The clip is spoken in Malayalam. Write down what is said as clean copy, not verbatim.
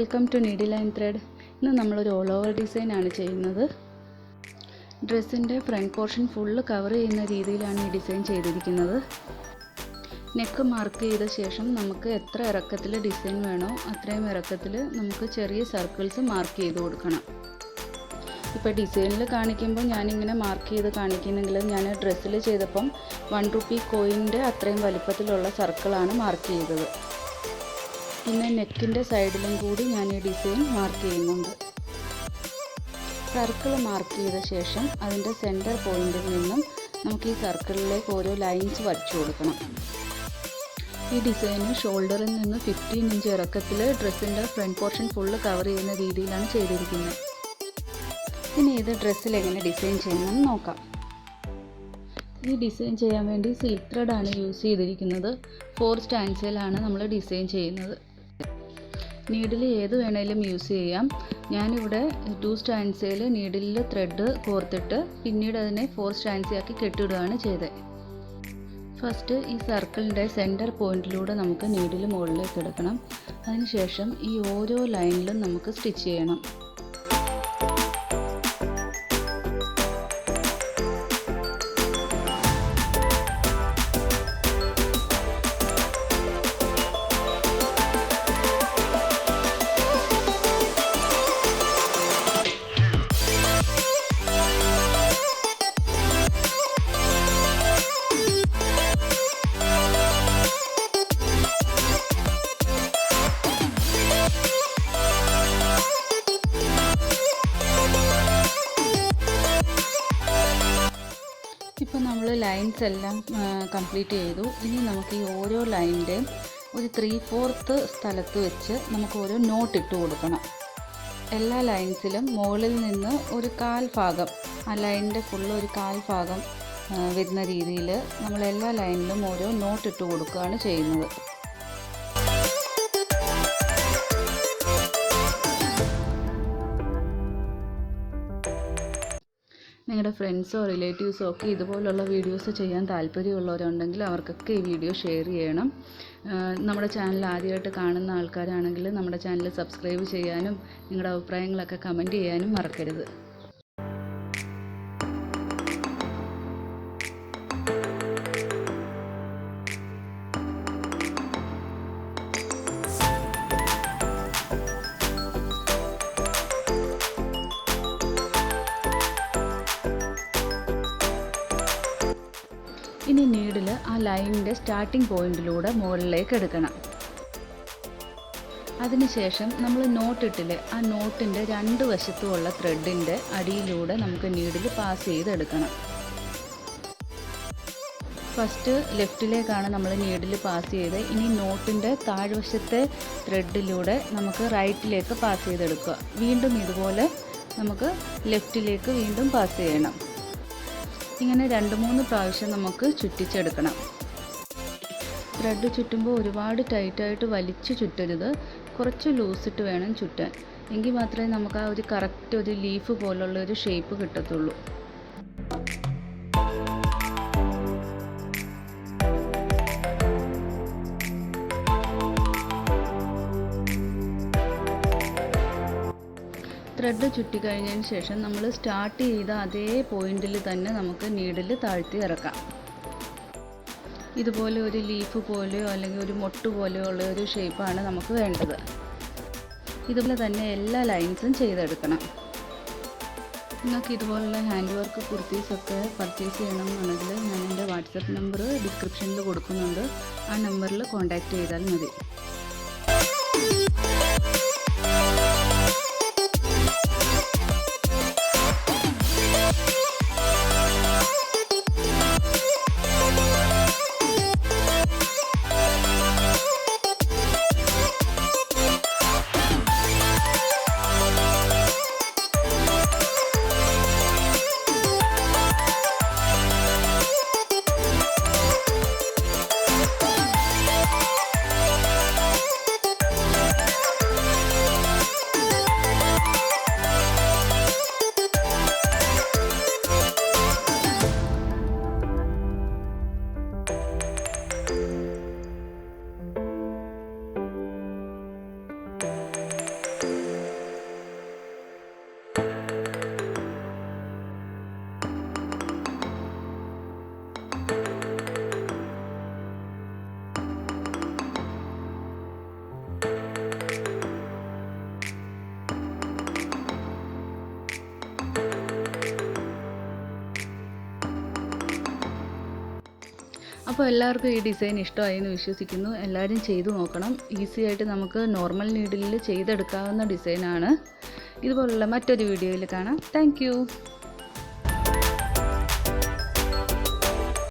Welcome to needle and thread. ഇന്ന് നമ്മളൊരു ഓൾ ഓവർ ഡിസൈനാണ് ചെയ്യുന്നത്. ഡ്രസ്സിൻ്റെ ഫ്രണ്ട് പോർഷൻ ഫുള്ള് കവർ ചെയ്യുന്ന രീതിയിലാണ് ഈ ഡിസൈൻ ചെയ്തിരിക്കുന്നത്. നെക്ക് മാർക്ക് ചെയ്ത ശേഷം നമുക്ക് എത്ര ഇറക്കത്തിൽ ഡിസൈൻ വേണോ അത്രയും ഇറക്കത്തിൽ നമുക്ക് ചെറിയ സർക്കിൾസ് മാർക്ക് ചെയ്ത് കൊടുക്കണം. ഇപ്പോൾ ഡിസൈനിൽ കാണിക്കുമ്പോൾ ഞാനിങ്ങനെ മാർക്ക് ചെയ്ത് കാണിക്കുന്നെങ്കിൽ ഞാൻ ഡ്രസ്സിൽ ചെയ്തപ്പം 1 രൂപി കോയിൻ്റെ അത്രയും വലിപ്പത്തിലുള്ള സർക്കിളാണ് മാർക്ക് ചെയ്തത്. പിന്നെ നെക്കിൻ്റെ സൈഡിലും കൂടി ഞാൻ ഈ ഡിസൈൻ മാർക്ക് ചെയ്യുന്നുണ്ട്. സർക്കിൾ മാർക്ക് ചെയ്ത ശേഷം അതിൻ്റെ സെൻറ്റർ പോയിൻറ്റിൽ നിന്നും നമുക്ക് ഈ സർക്കിളിലേക്ക് ഓരോ ലൈൻസ് വരച്ചു കൊടുക്കണം. ഈ ഡിസൈന് ഷോൾഡറിൽ നിന്ന് 15 ഇഞ്ച് ഇറക്കത്തിൽ ഡ്രസ്സിൻ്റെ ഫ്രണ്ട് പോർഷൻ ഫുള്ള് കവർ ചെയ്യുന്ന രീതിയിലാണ് ചെയ്തിരിക്കുന്നത്. ഇനി ഇത് ഡ്രസ്സിൽ എങ്ങനെ ഡിസൈൻ ചെയ്യണമെന്ന് നോക്കാം. ഈ ഡിസൈൻ ചെയ്യാൻ വേണ്ടി സിൽക്ക് ത്രെഡാണ് യൂസ് ചെയ്തിരിക്കുന്നത്. 4 സ്റ്റാൻസിലാണ് നമ്മൾ ഡിസൈൻ ചെയ്യുന്നത്. നീഡിൽ ഏത് വേണേലും യൂസ് ചെയ്യാം. ഞാനിവിടെ 2 സ്റ്റാൻസയിൽ നീഡിലിൽ ത്രെഡ് കോർത്തിട്ട് പിന്നീട് അതിനെ 4 സ്റ്റാൻസയാക്കി കെട്ടിടുകയാണ് ചെയ്തത്. ഫസ്റ്റ് ഈ സർക്കിളിൻ്റെ സെൻറ്റർ പോയിൻറ്റിലൂടെ നമുക്ക് നീഡിൽ മുകളിലേക്ക് എടുക്കണം. അതിനുശേഷം ഈ ഓരോ ലൈനിലും നമുക്ക് സ്റ്റിച്ച് ചെയ്യണം. ഇപ്പോൾ നമ്മൾ ലൈൻസ് എല്ലാം കംപ്ലീറ്റ് ചെയ്തു. ഇനി നമുക്ക് ഈ ഓരോ ലൈനിൻ്റെയും ഒരു 3/4 സ്ഥലത്ത് വെച്ച് നമുക്ക് ഓരോ നോട്ട് ഇട്ട് കൊടുക്കണം. എല്ലാ ലൈൻസിലും മുകളിൽ നിന്ന് ഒരു 1/4 ഭാഗം, ആ ലൈനിൻ്റെ ഫുള്ള് ഒരു 1/4 ഭാഗം വരുന്ന രീതിയിൽ നമ്മൾ എല്ലാ ലൈനിലും ഓരോ നോട്ട് ഇട്ട് കൊടുക്കുകയാണ് ചെയ്യുന്നത്. നിങ്ങളുടെ ഫ്രണ്ട്സോ റിലേറ്റീവ്സോ ഒക്കെ ഇതുപോലുള്ള വീഡിയോസ് ചെയ്യാൻ താല്പര്യമുള്ളവരുണ്ടെങ്കിൽ അവർക്കൊക്കെ ഈ വീഡിയോ ഷെയർ ചെയ്യണം. നമ്മുടെ ചാനൽ ആദ്യമായിട്ട് കാണുന്ന ആൾക്കാരാണെങ്കിൽ നമ്മുടെ ചാനൽ സബ്സ്ക്രൈബ് ചെയ്യാനും നിങ്ങളുടെ അഭിപ്രായങ്ങളൊക്കെ കമൻറ്റ് ചെയ്യാനും മറക്കരുത്. ഇനി നീഡിൽ ആ ലൈനിൻ്റെ സ്റ്റാർട്ടിംഗ് പോയിൻറ്റിലൂടെ മുകളിലേക്ക് എടുക്കണം. അതിനുശേഷം നമ്മൾ നോട്ടിട്ടില്ലേ, ആ നോട്ടിൻ്റെ 2 വശത്തുമുള്ള ത്രെഡിൻ്റെ അടിയിലൂടെ നമുക്ക് നീഡിൽ പാസ് ചെയ്തെടുക്കണം. ഫസ്റ്റ് ലെഫ്റ്റിലേക്കാണ് നമ്മൾ നീഡിൽ പാസ് ചെയ്ത്, ഇനി നോട്ടിൻ്റെ താഴ്വശത്തെ ത്രെഡിലൂടെ നമുക്ക് റൈറ്റിലേക്ക് പാസ് ചെയ്തെടുക്കുക. വീണ്ടും ഇതുപോലെ നമുക്ക് ലെഫ്റ്റിലേക്ക് വീണ്ടും പാസ് ചെയ്യണം. ഇങ്ങനെ 2-3 പ്രാവശ്യം നമുക്ക് ചുറ്റിച്ചെടുക്കണം. ത്രെഡ് ചുറ്റുമ്പോൾ ഒരുപാട് ടൈറ്റായിട്ട് വലിച്ചു ചുറ്റരുത്, കുറച്ച് ലൂസിട്ട് വേണം ചുറ്റാൻ. എങ്കിൽ മാത്രമേ നമുക്ക് ആ ഒരു കറക്റ്റ് ഒരു ലീഫ് പോലുള്ള ഒരു ഷേപ്പ് കിട്ടത്തുള്ളൂ. ത്രെഡ് ചുറ്റിക്കഴിഞ്ഞതിന് ശേഷം നമ്മൾ സ്റ്റാർട്ട് ചെയ്ത അതേ പോയിൻറ്റിൽ തന്നെ നമുക്ക് നീഡിൽ താഴ്ത്തി ഇറക്കാം. ഇതുപോലെ ഒരു ലീഫ് പോലെയോ അല്ലെങ്കിൽ ഒരു മൊട്ട് പോലെയോ ഉള്ള ഒരു ഷേപ്പാണ് നമുക്ക് വേണ്ടത്. ഇതുപോലെ തന്നെ എല്ലാ ലൈൻസും ചെയ്തെടുക്കണം. നിങ്ങൾക്ക് ഇതുപോലുള്ള ഹാൻഡ് വർക്ക് കുർത്തീസൊക്കെ പർച്ചേസ് ചെയ്യണമെന്നുണ്ടെങ്കിൽ ഞാൻ എൻ്റെ വാട്സപ്പ് നമ്പർ ഡിസ്ക്രിപ്ഷനിൽ കൊടുക്കുന്നുണ്ട്. ആ നമ്പറിൽ കോൺടാക്റ്റ് ചെയ്താൽ മതി. അപ്പോൾ എല്ലാവർക്കും ഈ ഡിസൈൻ ഇഷ്ടമായി എന്ന് വിശ്വസിക്കുന്നു. എല്ലാവരും ചെയ്തു നോക്കണം. ഈസി ആയിട്ട് നമുക്ക് നോർമൽ നീഡിലിൽ ചെയ്തെടുക്കാവുന്ന ഡിസൈനാണ്. ഇതുപോലുള്ള മറ്റൊരു വീഡിയോയിൽ കാണാം. താങ്ക്